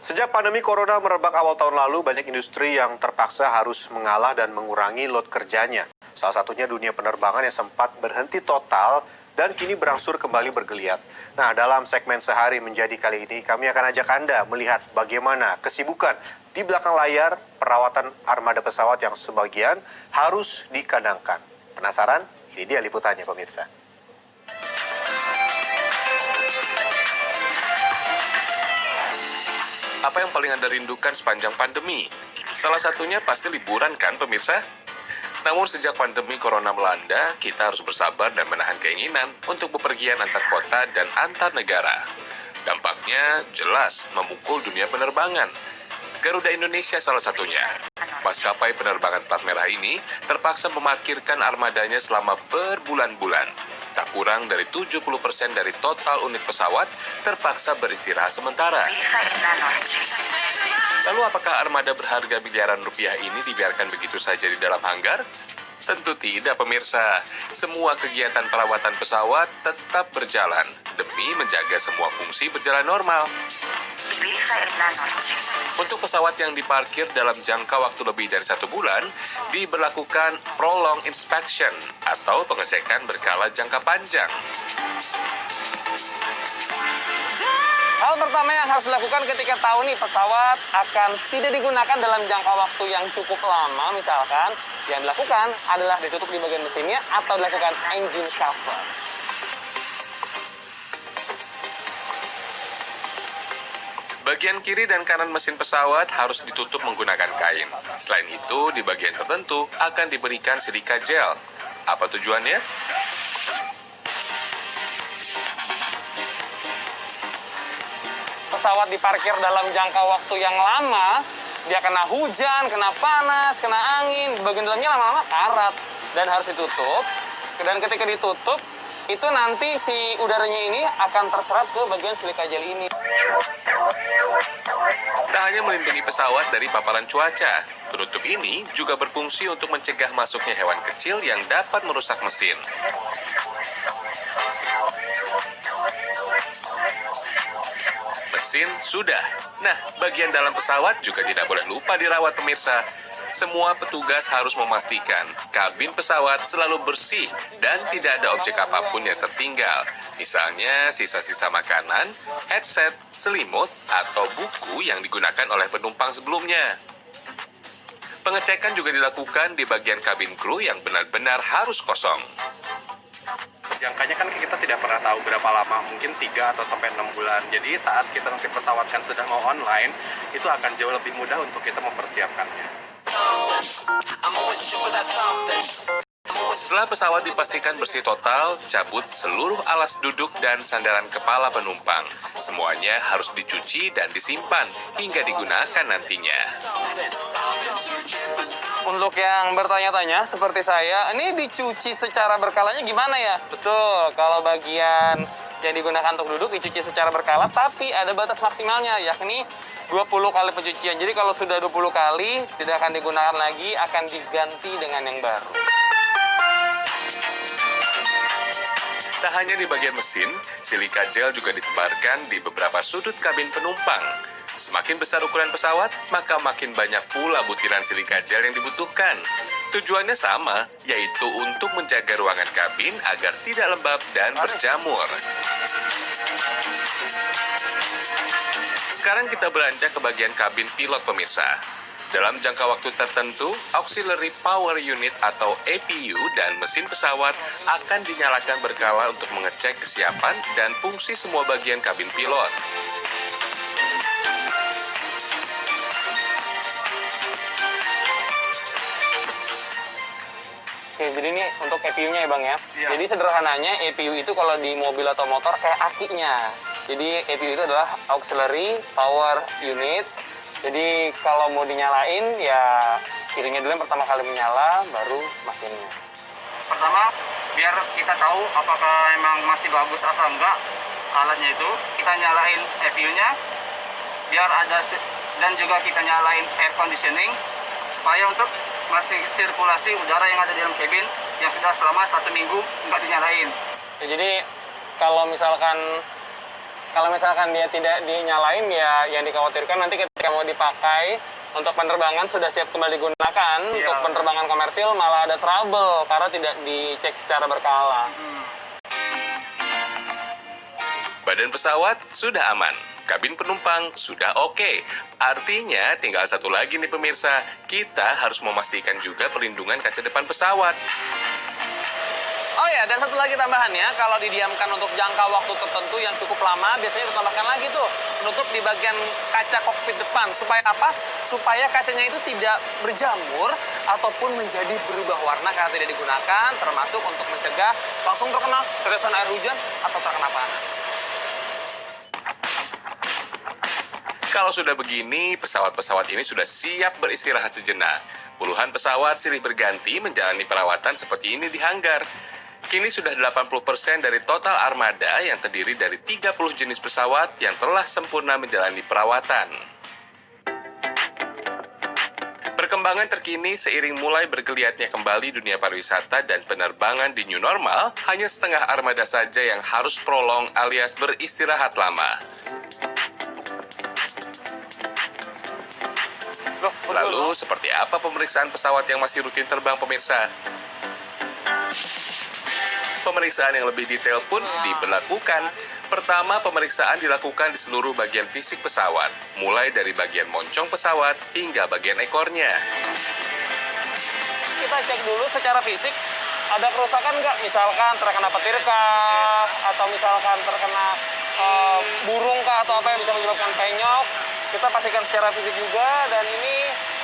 Sejak pandemi corona merebak awal tahun lalu, banyak industri yang terpaksa harus mengalah dan mengurangi load kerjanya. Salah satunya dunia penerbangan yang sempat berhenti total dan kini berangsur kembali bergeliat. Nah, dalam segmen Sehari Menjadi kali ini, kami akan ajak Anda melihat bagaimana kesibukan di belakang layar perawatan armada pesawat yang sebagian harus dikadangkan. Penasaran? Ini dia liputannya, pemirsa. Apa yang paling Anda rindukan sepanjang pandemi? Salah satunya pasti liburan kan, pemirsa? Namun sejak pandemi corona melanda, kita harus bersabar dan menahan keinginan untuk bepergian antar kota dan antar negara. Dampaknya jelas memukul dunia penerbangan. Garuda Indonesia salah satunya. Maskapai penerbangan plat merah ini terpaksa memarkirkan armadanya selama berbulan-bulan. Tak kurang dari 70% dari total unit pesawat terpaksa beristirahat sementara. Lalu apakah armada berharga miliaran rupiah ini dibiarkan begitu saja di dalam hanggar? Tentu tidak, pemirsa. Semua kegiatan perawatan pesawat tetap berjalan demi menjaga semua fungsi berjalan normal. Untuk pesawat yang diparkir dalam jangka waktu lebih dari 1 bulan, diberlakukan prolonged inspection atau pengecekan berkala jangka panjang. Hal pertama yang harus dilakukan ketika tahu nih pesawat akan tidak digunakan dalam jangka waktu yang cukup lama, misalkan, yang dilakukan adalah ditutup di bagian mesinnya atau dilakukan engine cover. Bagian kiri dan kanan mesin pesawat harus ditutup menggunakan kain. Selain itu, di bagian tertentu akan diberikan silika gel. Apa tujuannya? Pesawat diparkir dalam jangka waktu yang lama, dia kena hujan, kena panas, kena angin, bagian dalamnya lama-lama karat dan harus ditutup. Dan ketika ditutup, itu nanti si udaranya ini akan terserap ke bagian silika gel ini. Tak hanya melindungi pesawat dari paparan cuaca, penutup ini juga berfungsi untuk mencegah masuknya hewan kecil yang dapat merusak mesin. Mesin sudah. Nah, bagian dalam pesawat juga tidak boleh lupa dirawat, pemirsa. Semua petugas harus memastikan kabin pesawat selalu bersih dan tidak ada objek apapun yang tertinggal. Misalnya sisa-sisa makanan, headset, selimut, atau buku yang digunakan oleh penumpang sebelumnya. Pengecekan juga dilakukan di bagian kabin kru yang benar-benar harus kosong. Jangkanya kan kita tidak pernah tahu berapa lama, mungkin 3 atau sampai 6 bulan. Jadi saat kita nanti pesawat kan sudah mau online, itu akan jauh lebih mudah untuk kita mempersiapkannya. Setelah pesawat dipastikan bersih total, cabut seluruh alas duduk dan sandaran kepala penumpang. Semuanya harus dicuci dan disimpan hingga digunakan nantinya. Untuk yang bertanya-tanya seperti saya, ini dicuci secara berkalanya gimana ya? Betul, kalau bagian yang digunakan untuk duduk dicuci secara berkala, tapi ada batas maksimalnya, yakni 20 kali pencucian. Jadi kalau sudah 20 kali, tidak akan digunakan lagi, akan diganti dengan yang baru. Tak hanya di bagian mesin, silika gel juga ditebarkan di beberapa sudut kabin penumpang. Semakin besar ukuran pesawat, maka makin banyak pula butiran silika gel yang dibutuhkan. Tujuannya sama, yaitu untuk menjaga ruangan kabin agar tidak lembab dan berjamur. Sekarang kita beranjak ke bagian kabin pilot, pemirsa. Dalam jangka waktu tertentu, Auxiliary Power Unit atau APU dan mesin pesawat akan dinyalakan berkala untuk mengecek kesiapan dan fungsi semua bagian kabin pilot. Oke, jadi ini untuk EPU-nya ya Bang ya? Iya. Jadi sederhananya EPU itu kalau di mobil atau motor kayak akinya. Jadi EPU itu adalah Auxiliary Power Unit. Jadi kalau mau dinyalain ya kirinya dulu yang pertama kali menyala, baru mesinnya. Pertama, biar kita tahu apakah emang masih bagus atau enggak alatnya itu, kita nyalain EPU-nya, biar ada, dan juga kita nyalain air conditioning, supaya untuk masih sirkulasi udara yang ada di dalam kabin yang sudah selama 1 minggu nggak dinyalain. Ya, jadi kalau misalkan Kalau misalkan dia tidak dinyalain, ya yang dikhawatirkan nanti ketika mau dipakai untuk penerbangan sudah siap kembali digunakan, untuk penerbangan komersil malah ada trouble karena tidak dicek secara berkala. Badan pesawat sudah aman, kabin penumpang sudah oke. Artinya tinggal satu lagi nih pemirsa, kita harus memastikan juga perlindungan kaca depan pesawat. Oh ya, dan satu lagi tambahannya, kalau didiamkan untuk jangka waktu tertentu yang cukup lama, biasanya ditambahkan lagi tuh, penutup di bagian kaca kokpit depan. Supaya apa? Supaya kacanya itu tidak berjamur ataupun menjadi berubah warna karena tidak digunakan, termasuk untuk mencegah langsung terkena tetesan air hujan atau terkena panas. Kalau sudah begini, pesawat-pesawat ini sudah siap beristirahat sejenak. Puluhan pesawat silih berganti menjalani perawatan seperti ini di hanggar. Kini sudah 80% dari total armada yang terdiri dari 30 jenis pesawat yang telah sempurna menjalani perawatan. Perkembangan terkini seiring mulai bergeliatnya kembali dunia pariwisata dan penerbangan di new normal, hanya setengah armada saja yang harus prolong alias beristirahat lama. Lalu, seperti apa pemeriksaan pesawat yang masih rutin terbang, pemirsa? Pemeriksaan yang lebih detail pun diberlakukan. Pertama, pemeriksaan dilakukan di seluruh bagian fisik pesawat, mulai dari bagian moncong pesawat hingga bagian ekornya. Kita cek dulu secara fisik, ada kerusakan nggak? Misalkan terkena petir kah? Atau misalkan terkena burung kah? Atau apa yang bisa menyebabkan penyok? Kita pastikan secara fisik juga, dan ini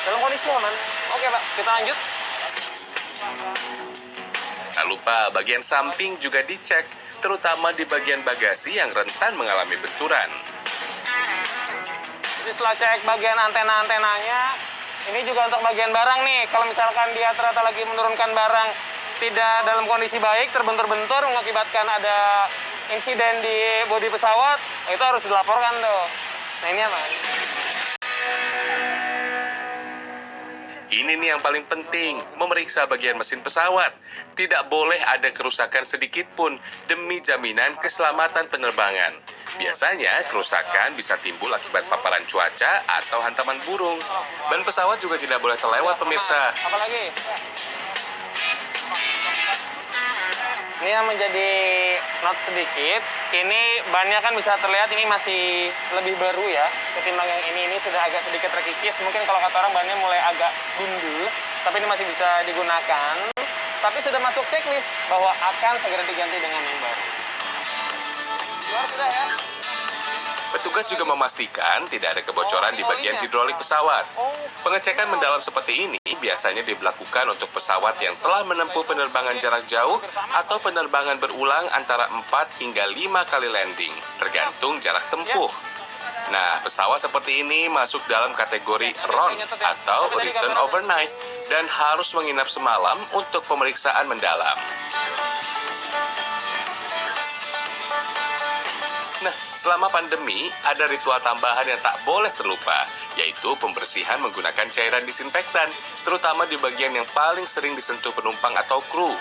dalam kondisi aman. Oke Pak, kita lanjut. Tak lupa, bagian samping juga dicek, terutama di bagian bagasi yang rentan mengalami benturan. Jadi setelah cek bagian antena-antenanya, ini juga untuk bagian barang nih. Kalau misalkan dia ternyata lagi menurunkan barang tidak dalam kondisi baik, terbentur-bentur, mengakibatkan ada insiden di bodi pesawat, itu harus dilaporkan tuh. Nah ini apa? Ini nih yang paling penting, memeriksa bagian mesin pesawat. Tidak boleh ada kerusakan sedikit pun demi jaminan keselamatan penerbangan. Biasanya, kerusakan bisa timbul akibat paparan cuaca atau hantaman burung. Ban pesawat juga tidak boleh terlewat, pemirsa. Apalagi? Ini yang menjadi not sedikit, ini bannya kan bisa terlihat ini masih lebih baru ya, ketimbang yang ini sudah agak sedikit terkikis. Mungkin kalau kata orang bannya mulai agak gundul, tapi ini masih bisa digunakan. Tapi sudah masuk checklist bahwa akan segera diganti dengan yang baru. Luar sudah ya. Petugas juga memastikan tidak ada kebocoran di bagian hidrolik pesawat. Pengecekan mendalam seperti ini biasanya dilakukan untuk pesawat yang telah menempuh penerbangan jarak jauh atau penerbangan berulang antara 4 hingga 5 kali landing, tergantung jarak tempuh. Nah, pesawat seperti ini masuk dalam kategori RON atau Return Overnight dan harus menginap semalam untuk pemeriksaan mendalam. Nah, selama pandemi, ada ritual tambahan yang tak boleh terlupa, yaitu pembersihan menggunakan cairan disinfektan, terutama di bagian yang paling sering disentuh penumpang atau kru.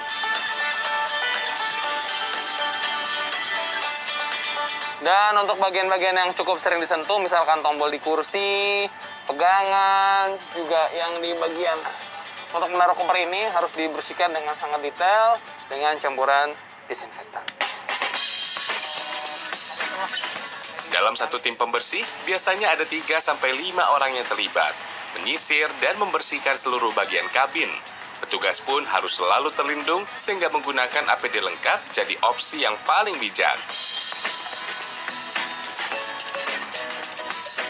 Dan untuk bagian-bagian yang cukup sering disentuh, misalkan tombol di kursi, pegangan, juga yang di bagian untuk menaruh koper ini harus dibersihkan dengan sangat detail dengan campuran disinfektan. Dalam satu tim pembersih, biasanya ada 3-5 orang yang terlibat, menyisir dan membersihkan seluruh bagian kabin. Petugas pun harus selalu terlindung sehingga menggunakan APD lengkap jadi opsi yang paling bijak.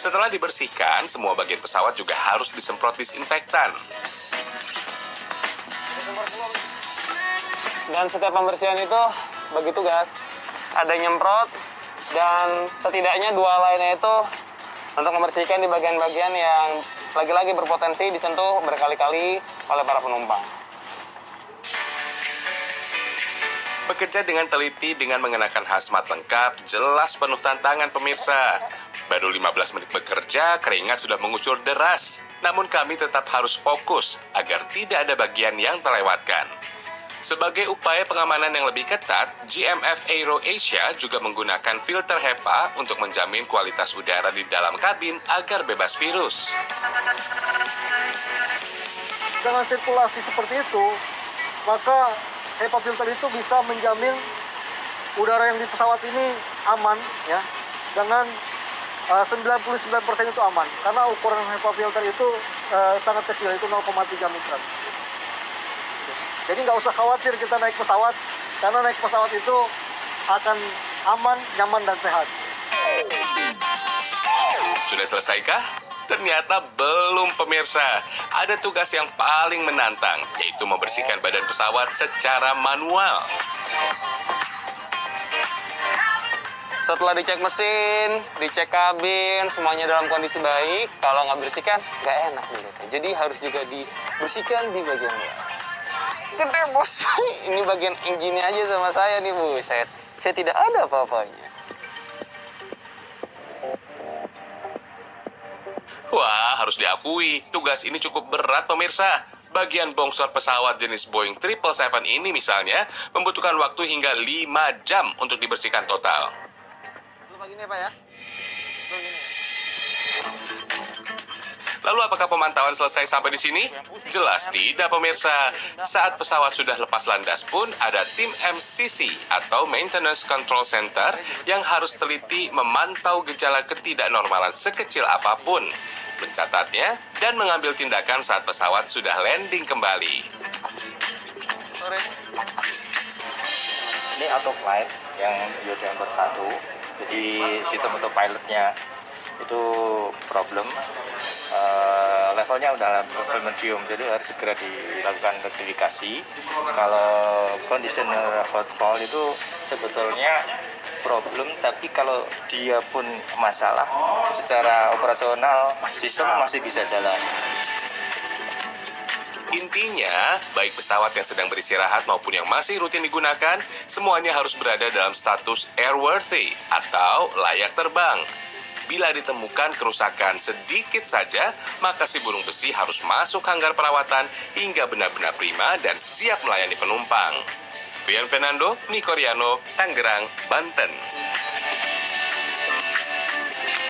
Setelah dibersihkan, semua bagian pesawat juga harus disemprot disinfektan. Dan setiap pembersihan itu bagi tugas, ada nyemprot, dan setidaknya 2 lainnya itu untuk membersihkan di bagian-bagian yang lagi-lagi berpotensi disentuh berkali-kali oleh para penumpang. Bekerja dengan teliti dengan mengenakan hazmat lengkap, jelas penuh tantangan pemirsa. Baru 15 menit bekerja, keringat sudah mengucur deras. Namun kami tetap harus fokus agar tidak ada bagian yang terlewatkan. Sebagai upaya pengamanan yang lebih ketat, GMF Aero Asia juga menggunakan filter HEPA untuk menjamin kualitas udara di dalam kabin agar bebas virus. Dengan sirkulasi seperti itu, maka HEPA filter itu bisa menjamin udara yang di pesawat ini aman, ya, dengan 99% itu aman, karena ukuran HEPA filter itu sangat kecil, itu 0,3 mikron. Jadi nggak usah khawatir kita naik pesawat, karena naik pesawat itu akan aman, nyaman, dan sehat. Sudah selesaikah? Ternyata belum, pemirsa. Ada tugas yang paling menantang, yaitu membersihkan badan pesawat secara manual. Setelah dicek mesin, dicek kabin, semuanya dalam kondisi baik. Kalau nggak bersihkan, nggak enak dulu. Jadi harus juga dibersihkan di bagian bawah. Gede bos, ini bagian engine aja sama saya nih, buset. Saya tidak ada apa-apanya. Wah, harus diakui, tugas ini cukup berat, pemirsa. Bagian bongsor pesawat jenis Boeing 777 ini misalnya membutuhkan waktu hingga 5 jam untuk dibersihkan total. Lu begini Pak ya? Lu gini. Lalu apakah pemantauan selesai sampai di sini? Jelas tidak, pemirsa. Saat pesawat sudah lepas landas pun ada tim MCC atau Maintenance Control Center yang harus teliti memantau gejala ketidaknormalan sekecil apapun, mencatatnya, dan mengambil tindakan saat pesawat sudah landing kembali. Sore. Ini autopilot yang Yoda yang bersatu, jadi sistem autopilotnya itu problem. Levelnya udah level medium, jadi harus segera dilakukan rectification. Kalau conditioner fault itu sebetulnya problem, tapi kalau dia pun masalah, secara operasional sistem masih bisa jalan. Intinya, baik pesawat yang sedang beristirahat maupun yang masih rutin digunakan, semuanya harus berada dalam status airworthy atau layak terbang. Bila ditemukan kerusakan sedikit saja, maka si burung besi harus masuk hanggar perawatan hingga benar-benar prima dan siap melayani penumpang. Rian Fernando, Niko Riano, Tangerang, Banten.